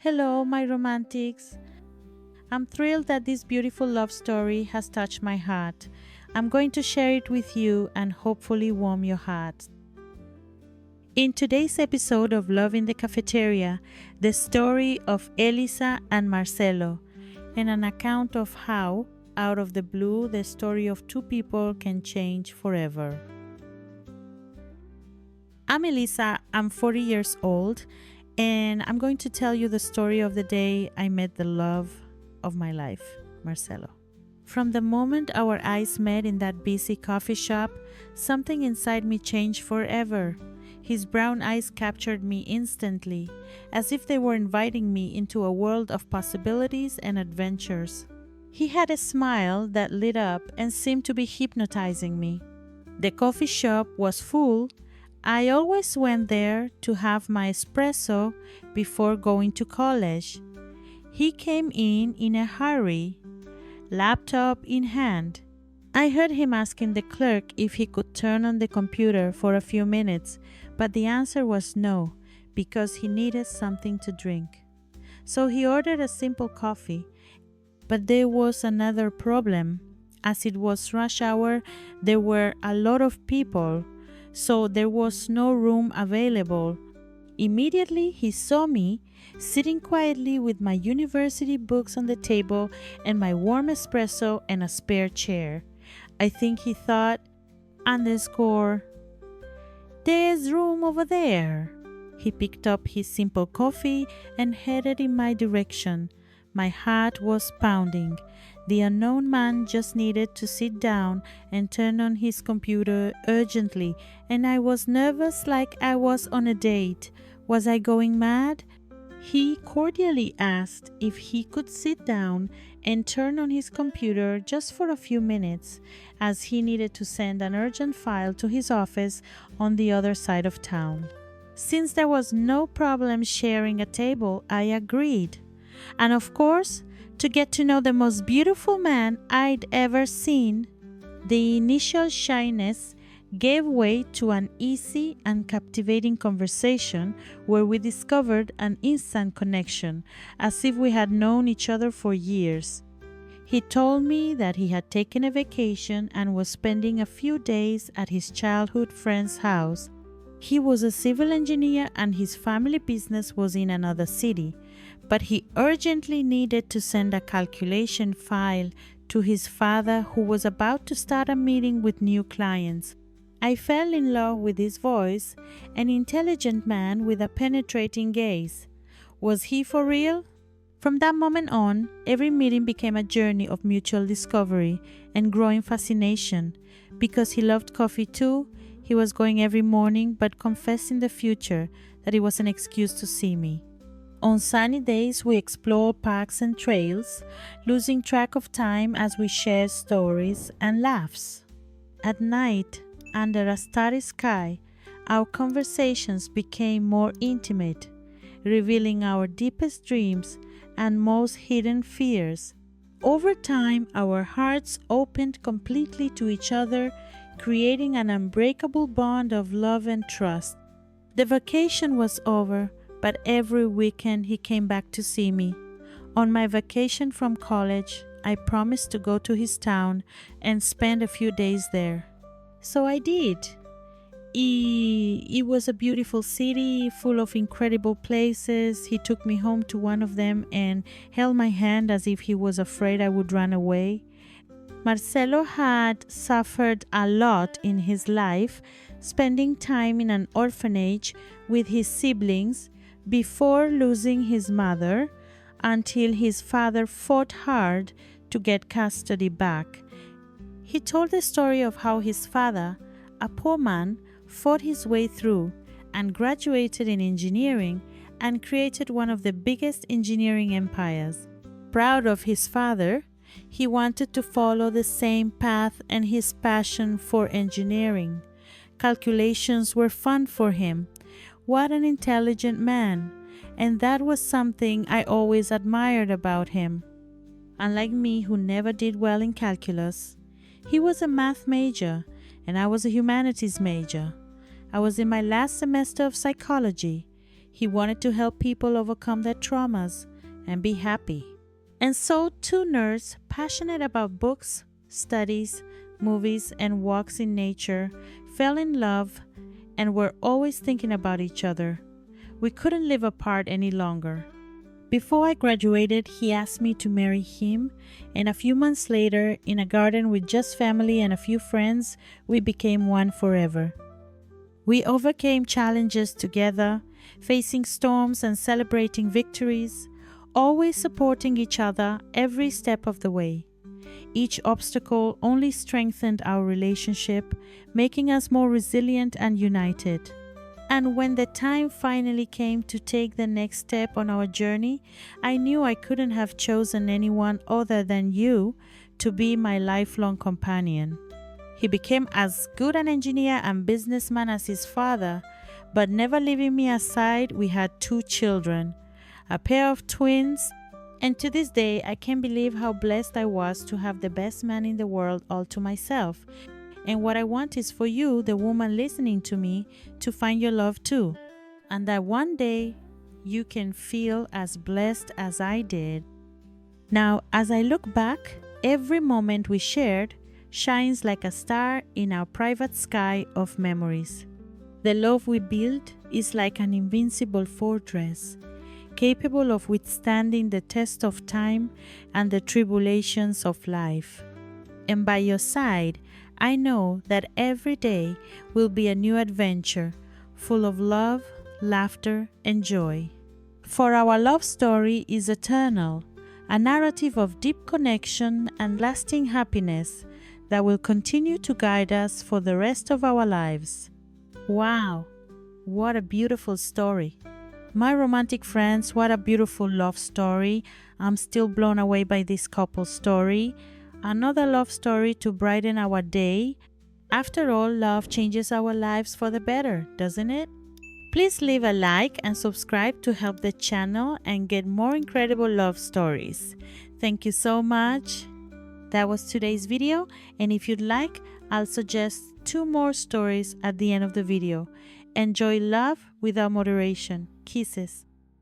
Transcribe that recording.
Hello, my romantics. I'm thrilled that this beautiful love story has touched my heart. I'm going to share it with you and hopefully warm your hearts. In today's episode of Love in the Cafeteria, the story of Elisa and Marcelo, and an account of how, out of the blue, the story of two people can change forever. I'm Elisa, I'm 40 years old, and I'm going to tell you the story of the day I met the love of my life, Marcelo. From the moment our eyes met in that busy coffee shop, something inside me changed forever. His brown eyes captured me instantly, as if they were inviting me into a world of possibilities and adventures. He had a smile that lit up and seemed to be hypnotizing me. The coffee shop was full. I always went there to have my espresso before going to college. He came in a hurry, laptop in hand. I heard him asking the clerk if he could turn on the computer for a few minutes, but the answer was no, because he needed something to drink. So he ordered a simple coffee, but there was another problem. As it was rush hour, there were a lot of people, so there was no room available. Immediately he saw me sitting quietly with my university books on the table and my warm espresso and a spare chair. I think he thought, underscore, there's room over there. He picked up his simple coffee and headed in my direction. My heart was pounding. The unknown man just needed to sit down and turn on his computer urgently, and I was nervous like I was on a date. Was I going mad? He cordially asked if he could sit down and turn on his computer just for a few minutes, as he needed to send an urgent file to his office on the other side of town. Since there was no problem sharing a table, I agreed. And of course, to get to know the most beautiful man I'd ever seen, the initial shyness gave way to an easy and captivating conversation where we discovered an instant connection, as if we had known each other for years. He told me that he had taken a vacation and was spending a few days at his childhood friend's house. He was a civil engineer and his family business was in another city, but he urgently needed to send a calculation file to his father, who was about to start a meeting with new clients. I fell in love with his voice, an intelligent man with a penetrating gaze. Was he for real? From that moment on, every meeting became a journey of mutual discovery and growing fascination. Because he loved coffee too, he was going every morning but confessed in the future that it was an excuse to see me. On sunny days, we explored parks and trails, losing track of time as we shared stories and laughs. At night, under a starry sky, our conversations became more intimate, revealing our deepest dreams and most hidden fears. Over time, our hearts opened completely to each other, creating an unbreakable bond of love and trust. The vacation was over, but every weekend he came back to see me. On my vacation from college, I promised to go to his town and spend a few days there. So I did. It was a beautiful city full of incredible places. He took me home to one of them and held my hand as if he was afraid I would run away. Marcelo had suffered a lot in his life, spending time in an orphanage with his siblings before losing his mother, until his father fought hard to get custody back. He told the story of how his father, a poor man, fought his way through and graduated in engineering and created one of the biggest engineering empires. Proud of his father, he wanted to follow the same path and his passion for engineering. Calculations were fun for him. What an intelligent man, and that was something I always admired about him. Unlike me, who never did well in calculus, he was a math major and I was a humanities major. I was in my last semester of psychology. He wanted to help people overcome their traumas and be happy. And so, two nerds passionate about books, studies, movies, and walks in nature fell in love and were always thinking about each other. We couldn't live apart any longer. Before I graduated, he asked me to marry him, and a few months later, in a garden with just family and a few friends, we became one forever. We overcame challenges together, facing storms and celebrating victories, always supporting each other every step of the way. Each obstacle only strengthened our relationship, making us more resilient and united. And when the time finally came to take the next step on our journey, I knew I couldn't have chosen anyone other than you to be my lifelong companion. He became as good an engineer and businessman as his father, but never leaving me aside, we had two children, a pair of twins, and to this day, I can't believe how blessed I was to have the best man in the world all to myself. And what I want is for you, the woman listening to me, to find your love too. And that one day you can feel as blessed as I did. Now, as I look back, every moment we shared shines like a star in our private sky of memories. The love we built is like an invincible fortress, capable of withstanding the test of time and the tribulations of life. And by your side, I know that every day will be a new adventure, full of love, laughter, and joy. For our love story is eternal, a narrative of deep connection and lasting happiness that will continue to guide us for the rest of our lives. Wow, what a beautiful story. My romantic friends, what a beautiful love story. I'm still blown away by this couple's story. Another love story to brighten our day. After all, love changes our lives for the better, doesn't it? Please leave a like and subscribe to help the channel and get more incredible love stories. Thank you so much. That was today's video, and if you'd like, I'll suggest 2 more stories at the end of the video. Enjoy love without moderation. Kisses.